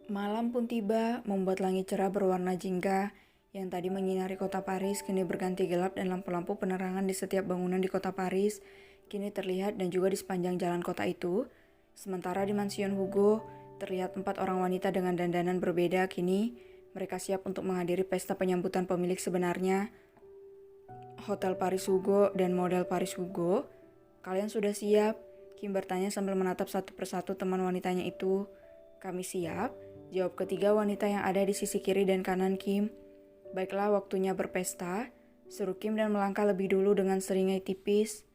Malam pun tiba, membuat langit cerah berwarna jingga yang tadi menyinari kota Paris kini berganti gelap dan lampu-lampu penerangan di setiap bangunan di kota Paris kini terlihat dan juga di sepanjang jalan kota itu. Sementara di mansion Hugo, terlihat 4 orang wanita dengan dandanan berbeda kini mereka siap untuk menghadiri pesta penyambutan pemilik sebenarnya, Hotel Paris Hugo dan model Paris Hugo. Kalian sudah siap? Kim bertanya sambil menatap satu persatu teman wanitanya itu. Kami siap, jawab ketiga wanita yang ada di sisi kiri dan kanan Kim. Baiklah, waktunya berpesta, seru Kim dan melangkah lebih dulu dengan seringai tipis.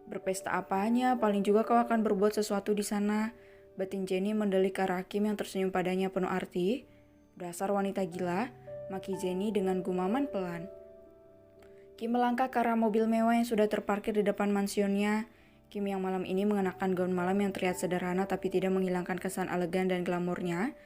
Berpesta apanya? Paling juga kau akan berbuat sesuatu di sana. Batin Jenny mendelik ke arah Kim yang tersenyum padanya penuh arti. Dasar wanita gila, maki Jenny dengan gumaman pelan. Kim melangkah ke arah mobil mewah yang sudah terparkir di depan mansionnya. Kim yang malam ini mengenakan gaun malam yang terlihat sederhana tapi tidak menghilangkan kesan elegan dan glamornya.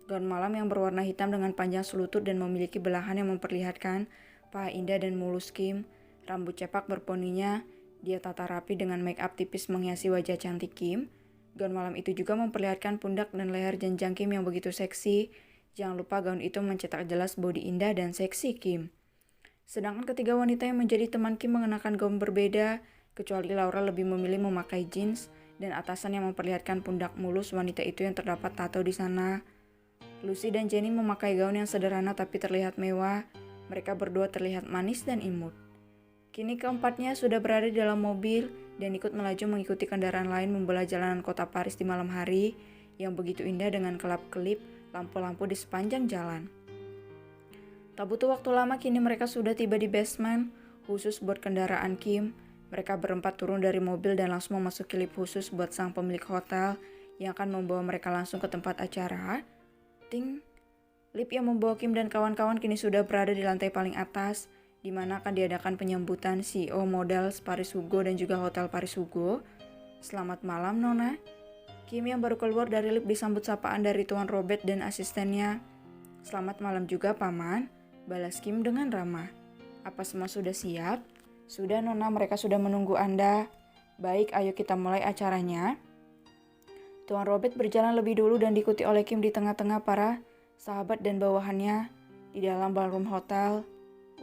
Gaun malam yang berwarna hitam dengan panjang selutut dan memiliki belahan yang memperlihatkan paha indah dan mulus Kim. Rambut cepak berponinya, dia tata rapi dengan make up tipis menghiasi wajah cantik Kim. Gaun malam itu juga memperlihatkan pundak dan leher jenjang Kim yang begitu seksi. Jangan lupa gaun itu mencetak jelas bodi indah dan seksi Kim. Sedangkan ketiga wanita yang menjadi teman Kim mengenakan gaun berbeda, kecuali Laura lebih memilih memakai jeans dan atasan yang memperlihatkan pundak mulus wanita itu yang terdapat tato di sana. Lucy dan Jenny memakai gaun yang sederhana tapi terlihat mewah. Mereka berdua terlihat manis dan imut. Kini keempatnya sudah berada di dalam mobil dan ikut melaju mengikuti kendaraan lain membelah jalanan kota Paris di malam hari yang begitu indah dengan kelap-kelip lampu-lampu di sepanjang jalan. Tak butuh waktu lama kini mereka sudah tiba di basement khusus buat kendaraan Kim. Mereka berempat turun dari mobil dan langsung memasuki lift khusus buat sang pemilik hotel yang akan membawa mereka langsung ke tempat acara. Ting, lift yang membawa Kim dan kawan-kawan kini sudah berada di lantai paling atas, di mana akan diadakan penyambutan CEO model Paris Hugo dan juga Hotel Paris Hugo. Selamat malam, Nona. Kim yang baru keluar dari lift disambut sapaan dari Tuan Robert dan asistennya. Selamat malam juga, Paman, balas Kim dengan ramah. Apa semua sudah siap? Sudah, Nona, mereka sudah menunggu Anda. Baik, ayo kita mulai acaranya. Tuan Robert berjalan lebih dulu dan diikuti oleh Kim di tengah-tengah para sahabat dan bawahannya di dalam ballroom hotel.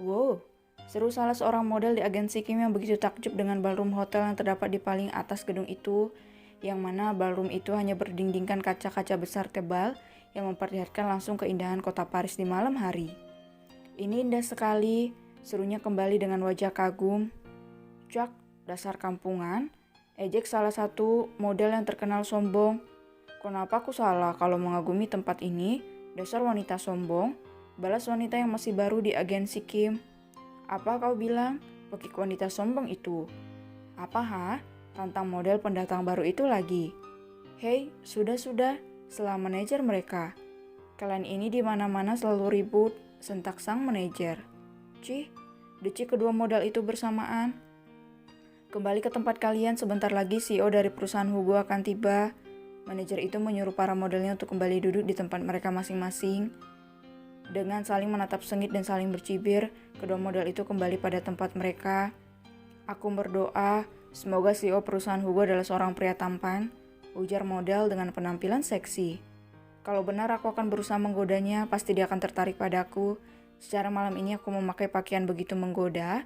Wow, seru salah seorang model di agensi Kim yang begitu takjub dengan ballroom hotel yang terdapat di paling atas gedung itu, yang mana ballroom itu hanya berdindingkan kaca-kaca besar tebal yang memperlihatkan langsung keindahan kota Paris di malam hari. Ini indah sekali, serunya kembali dengan wajah kagum. Cak, dasar kampungan, ejek salah satu model yang terkenal sombong. Kenapa aku salah kalau mengagumi tempat ini? Dasar wanita sombong, balas wanita yang masih baru di agensi Kim. Apa kau bilang? Pekik wanita sombong itu. Apa tantang model pendatang baru itu lagi. Hei, sudah, selah manajer mereka. Kalian ini di mana-mana selalu ribut, sentak sang manajer. Cih, deci kedua modal itu bersamaan. Kembali ke tempat kalian, sebentar lagi CEO dari perusahaan Hugo akan tiba. Manajer itu menyuruh para modelnya untuk kembali duduk di tempat mereka masing-masing. Dengan saling menatap sengit dan saling bercibir, kedua model itu kembali pada tempat mereka. Aku berdoa, semoga CEO perusahaan Hugo adalah seorang pria tampan, ujar model dengan penampilan seksi. Kalau benar aku akan berusaha menggodanya, pasti dia akan tertarik padaku. Secara malam ini aku memakai pakaian begitu menggoda.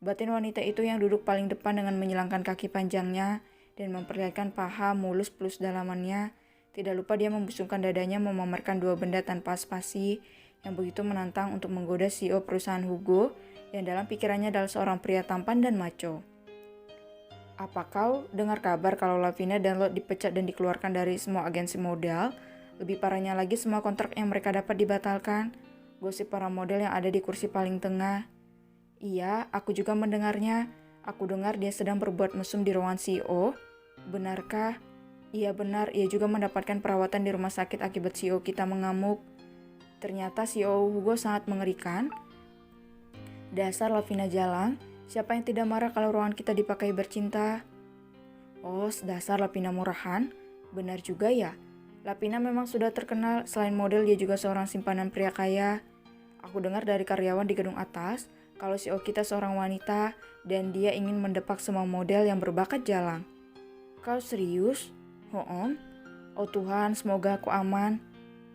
Batin wanita itu yang duduk paling depan dengan menyilangkan kaki panjangnya dan memperlihatkan paha mulus plus dalamannya. Tidak lupa dia membusungkan dadanya memamerkan dua benda tanpa spasi yang begitu menantang untuk menggoda CEO perusahaan Hugo yang dalam pikirannya adalah seorang pria tampan dan maco. Apa kau dengar kabar kalau Lavina dan Lot dipecat dan dikeluarkan dari semua agensi modal? Lebih parahnya lagi semua kontrak yang mereka dapat dibatalkan. Gosip para model yang ada di kursi paling tengah. Iya, aku juga mendengarnya. Aku dengar dia sedang berbuat mesum di ruangan CEO. Benarkah? Iya benar, ia juga mendapatkan perawatan di rumah sakit akibat CEO kita mengamuk. Ternyata CEO Hugo sangat mengerikan. Dasar Lavina Jalang, Siapa yang tidak marah kalau ruangan kita dipakai bercinta? Oh, dasar Lapina murahan. Benar juga ya. Lapina memang sudah terkenal, selain model dia juga seorang simpanan pria kaya. Aku dengar dari karyawan di gedung atas, kalau CEO kita seorang wanita dan dia ingin mendepak semua model yang berbakat jalang. Kau serius? Hoom? Oh Tuhan, semoga aku aman.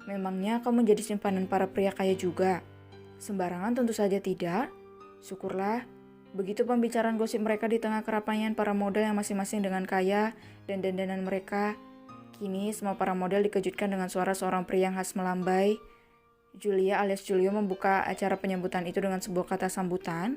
Memangnya kau menjadi simpanan para pria kaya juga? Sembarangan tentu saja tidak. Syukurlah. Begitu pembicaraan gosip mereka di tengah keramaian para model yang masing-masing dengan kaya dan dandanan mereka. Kini semua para model dikejutkan dengan suara seorang pria yang khas melambai. Julia alias Julio membuka acara penyambutan itu dengan sebuah kata sambutan.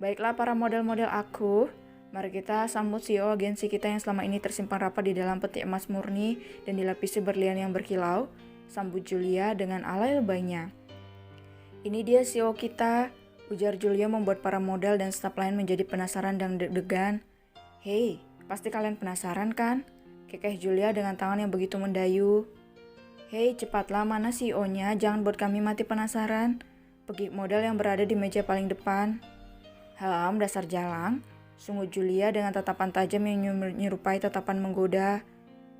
Baiklah para model-model aku, mari kita sambut CEO agensi kita yang selama ini tersimpan rapat di dalam peti emas murni dan dilapisi berlian yang berkilau. Sambut Julia dengan alay lebaynya. Ini dia CEO kita, ujar Julia membuat para model dan staf lain menjadi penasaran dan deg-degan. Hei, pasti kalian penasaran kan? Kekeh Julia dengan tangan yang begitu mendayu. Hei, cepatlah, mana CEO-nya? Jangan buat kami mati penasaran. Pegik model yang berada di meja paling depan. Dasar jalang. Sungguh Julia dengan tatapan tajam yang menyerupai tatapan menggoda.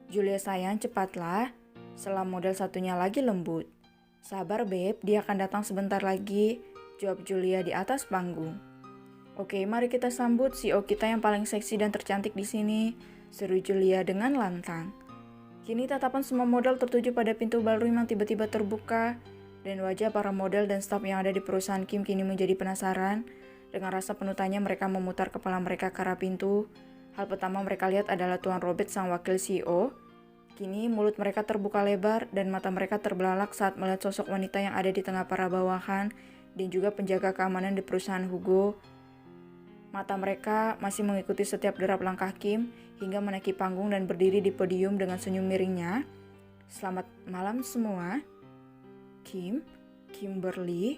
Julia sayang, cepatlah. Selam model satunya lagi lembut. Sabar beb, dia akan datang sebentar lagi, jawab Julia di atas panggung. Oke, mari kita sambut CEO kita yang paling seksi dan tercantik di sini, seru Julia dengan lantang. Kini tatapan semua model tertuju pada pintu ballroom yang tiba-tiba terbuka, dan wajah para model dan staf yang ada di perusahaan Kim kini menjadi penasaran. Dengan rasa penuh tanya mereka memutar kepala mereka ke arah pintu. Hal pertama mereka lihat adalah Tuan Robert sang wakil CEO. Kini mulut mereka terbuka lebar dan mata mereka terbelalak saat melihat sosok wanita yang ada di tengah para bawahan dan juga penjaga keamanan di perusahaan Hugo. Mata mereka masih mengikuti setiap derap langkah Kim hingga menaiki panggung dan berdiri di podium dengan senyum miringnya. Selamat malam semua. Kim, Kimberly,